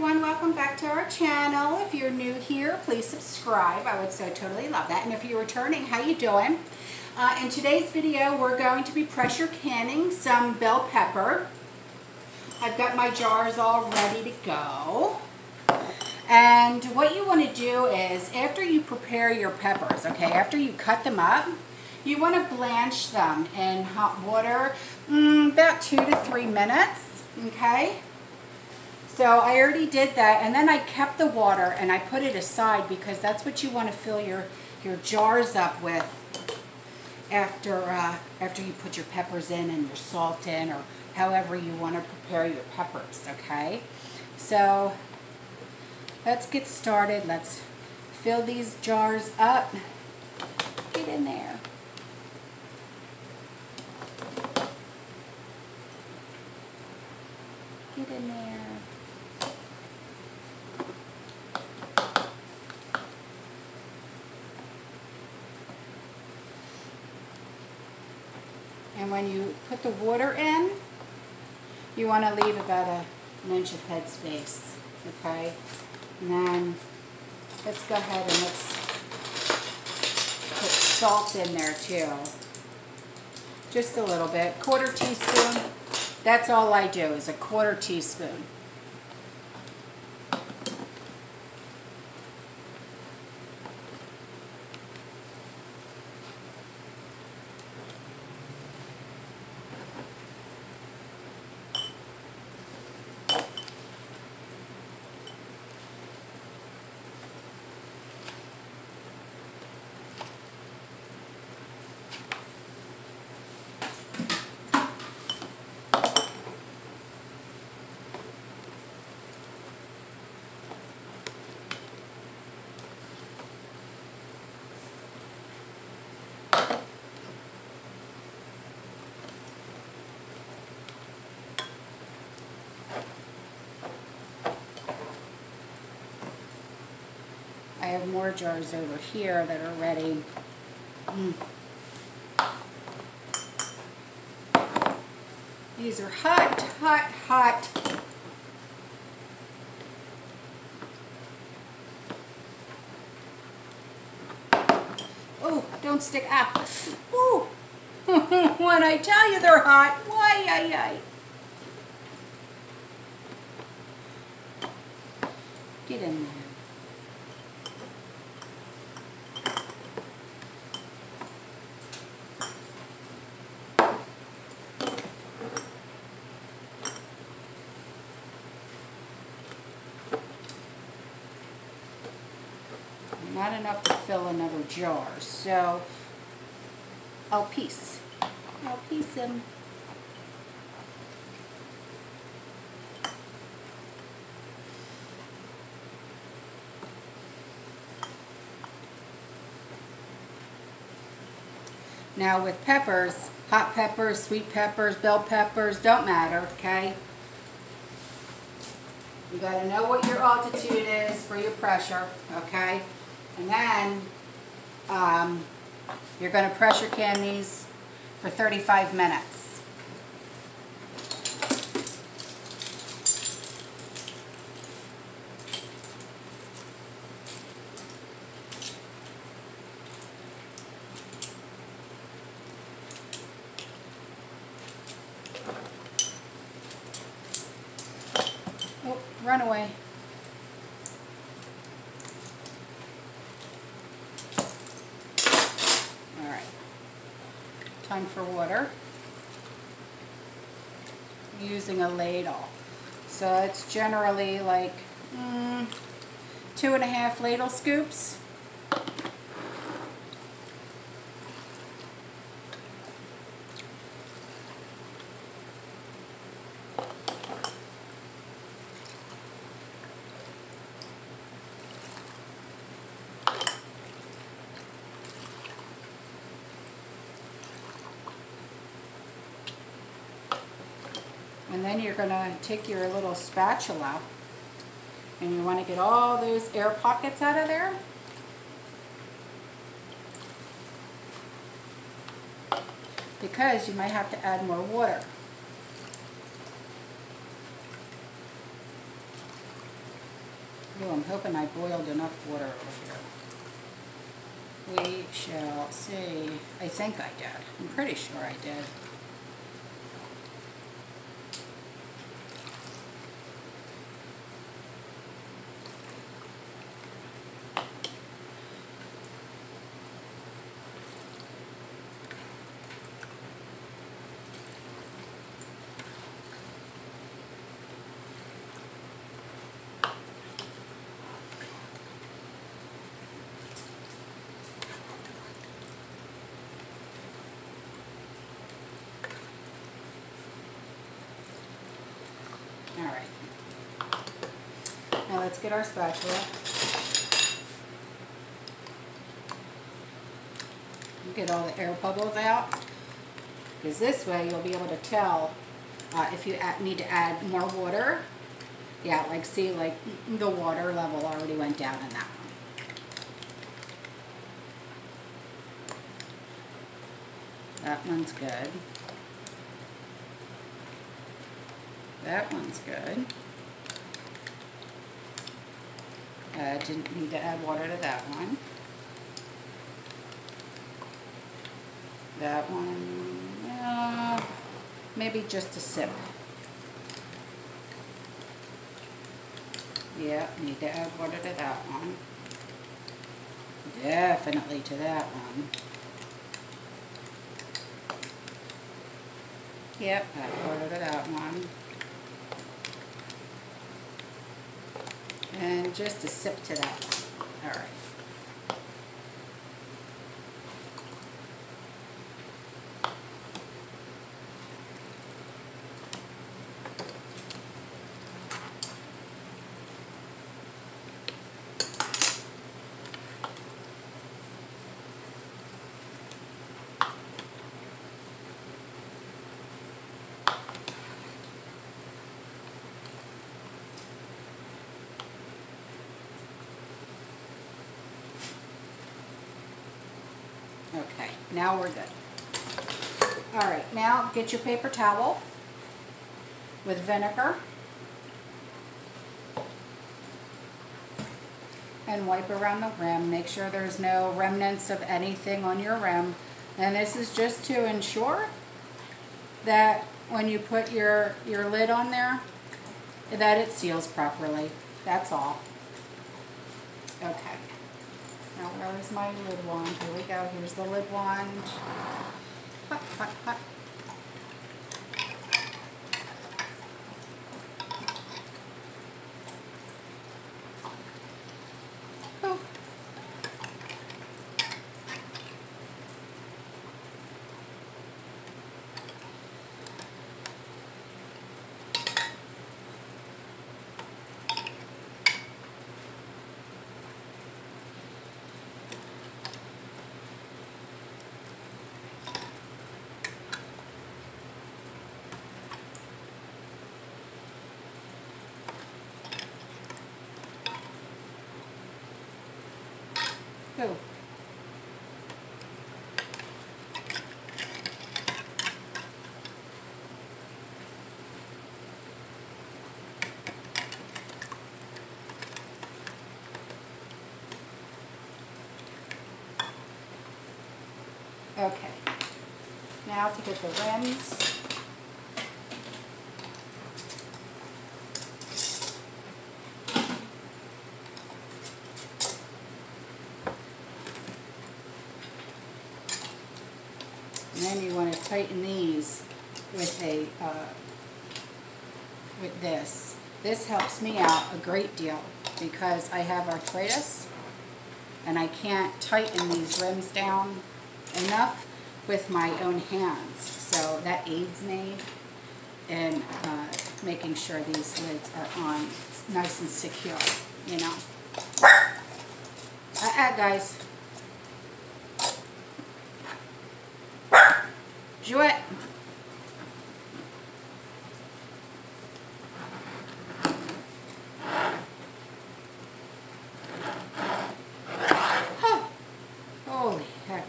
everyone, welcome back to our channel. If you're new here, please subscribe. I would so totally love that. And if you're returning, how you doing? In today's video, we're going to be pressure canning some bell pepper. I've got my jars all ready to go. And what you want to do is, after you prepare your peppers, okay, after you cut them up, you want to blanch them in hot water about 2 to 3 minutes, okay? So I already did that, and then I kept the water and I put it aside because that's what you want to fill your jars up with after you put your peppers in and your salt in, or however you want to prepare your peppers, okay? So let's get started. Let's fill these jars up. Get in there. Get in there. And when you put the water in, you want to leave about an inch of head space, okay? And then let's go ahead and let's put salt in there too. Just a little bit, 1/4 teaspoon. That's all I do, is a 1/4 teaspoon. I have more jars over here that are ready. These are hot, hot, hot. Oh, don't stick up. Ooh. When I tell you they're hot, why, ay. Get in there. Not enough to fill another jar, so I'll piece them. Now with peppers, hot peppers, sweet peppers, bell peppers, don't matter, okay? You gotta know what your altitude is for your pressure, okay? And then you're going to pressure can these for 35 minutes. Oh, run away. Time for water. I'm using a ladle, so it's generally like 2.5 ladle scoops. And then you're going to take your little spatula and you want to get all those air pockets out of there. Because you might have to add more water. Oh, I'm hoping I boiled enough water over here. We shall see. I think I did. I'm pretty sure I did. All right. Now let's get our spatula. Get all the air bubbles out, because this way you'll be able to tell if you need to add more water. Yeah, like see, like the water level already went down in that one. That one's good. That one's good. Didn't need to add water to that one. That one, maybe just a sip. Yeah, need to add water to that one. Definitely to that one. Yep, add water to that one. And just a sip to that one. All right. Okay, now we're good. All right, now get your paper towel with vinegar and wipe around the rim. Make sure there's no remnants of anything on your rim. And this is just to ensure that when you put your lid on there, that it seals properly. That's all. Okay. Now where is my lid wand? Here we go. Here's the lid wand. Hot, hot, hot. Oh. Go. Okay. Now to get the rims. And then you want to tighten these with a with this. This helps me out a great deal because I have arthritis and I can't tighten these rims down enough with my own hands. So that aids me in making sure these lids are on nice and secure, you know. Guys. Jouet. Huh. Holy heck.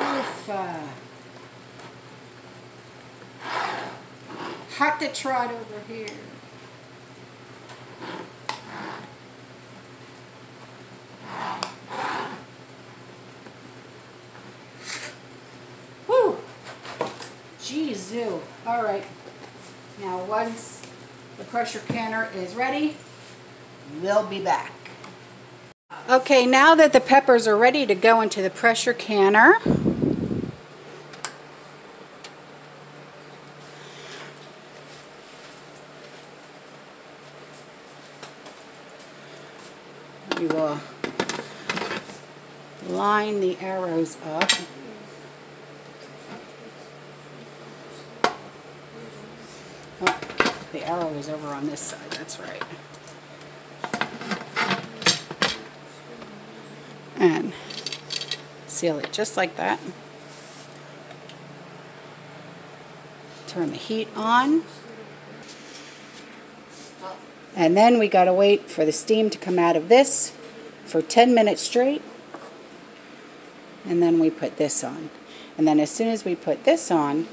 Oof. hot to trot over here. Woo! Jeezoo. All right. Now once the pressure canner is ready, we'll be back. Okay, now that the peppers are ready to go into the pressure canner, we will line the arrows up. Oh, the arrow is over on this side, that's right. And seal it just like that. Turn the heat on. And then we gotta wait for the steam to come out of this for 10 minutes straight. And then we put this on. And then as soon as we put this on,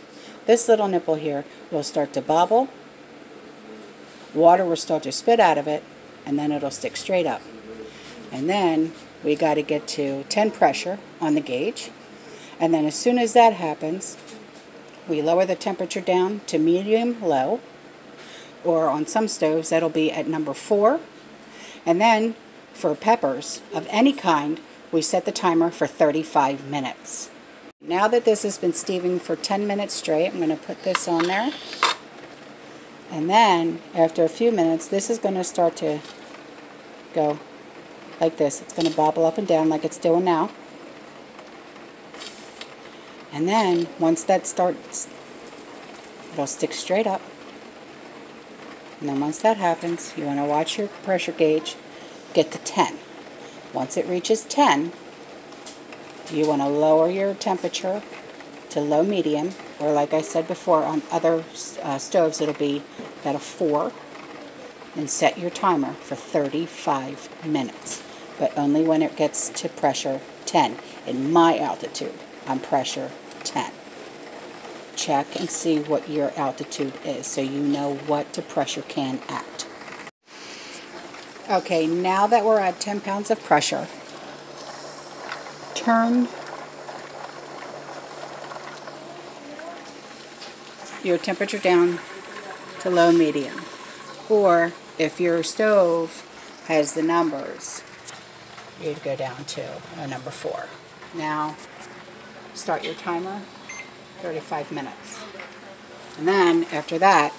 this little nipple here will start to bobble. Water will start to spit out of it, and then it'll stick straight up. And then we got to get to 10 pressure on the gauge. And then as soon as that happens, we lower the temperature down to medium-low, or on some stoves that'll be at number 4. And then for peppers of any kind, we set the timer for 35 minutes. Now that this has been steaming for 10 minutes straight, I'm going to put this on there. And then after a few minutes, this is going to start to go like this. It's going to bobble up and down like it's doing now. And then once that starts, it'll stick straight up. And then once that happens, you want to watch your pressure gauge get to 10. Once it reaches 10, you want to lower your temperature to low medium, or like I said before, on other stoves it'll be at a 4, and set your timer for 35 minutes, but only when it gets to pressure 10. In my altitude, I'm pressure 10. Check and see what your altitude is so you know what to pressure can at. Okay, now that we're at 10 pounds of pressure, turn your temperature down to low medium. Or if your stove has the numbers, you'd go down to a number 4. Now start your timer, 35 minutes. And then after that,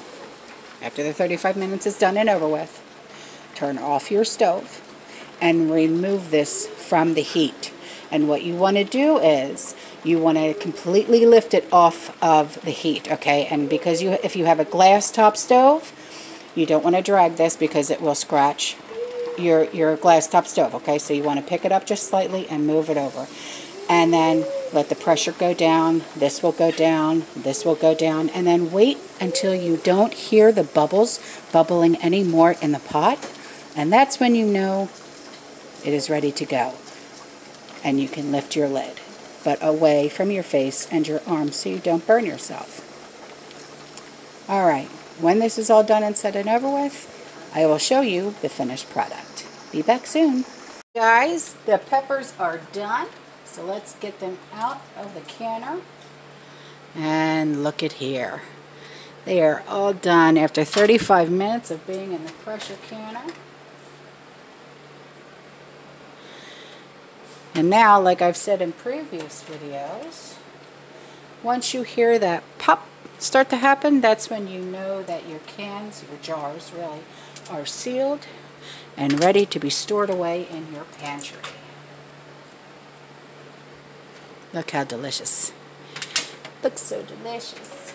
after the 35 minutes is done and over with, turn off your stove and remove this from the heat. And what you want to do is you want to completely lift it off of the heat, okay? And because if you have a glass top stove, you don't want to drag this because it will scratch your glass top stove, okay? So you want to pick it up just slightly and move it over. And then let the pressure go down. This will go down. This will go down. And then wait until you don't hear the bubbles bubbling anymore in the pot. And that's when you know it is ready to go. And you can lift your lid, but away from your face and your arms so you don't burn yourself. All right, when this is all done and said and over with, I will show you the finished product. Be back soon. Guys, the peppers are done, so let's get them out of the canner. And look at here. They are all done after 35 minutes of being in the pressure canner. And now, like I've said in previous videos, once you hear that pop start to happen, that's when you know that your cans, your jars really, are sealed and ready to be stored away in your pantry. Look how delicious. Looks so delicious.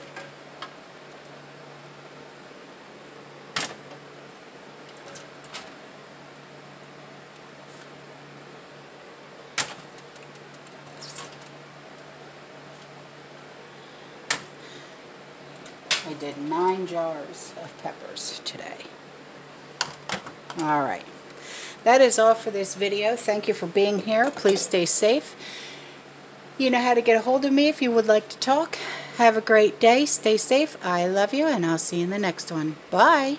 I did 9 jars of peppers today. All right. That is all for this video. Thank you for being here. Please stay safe. You know how to get a hold of me if you would like to talk. Have a great day. Stay safe. I love you, and I'll see you in the next one. Bye.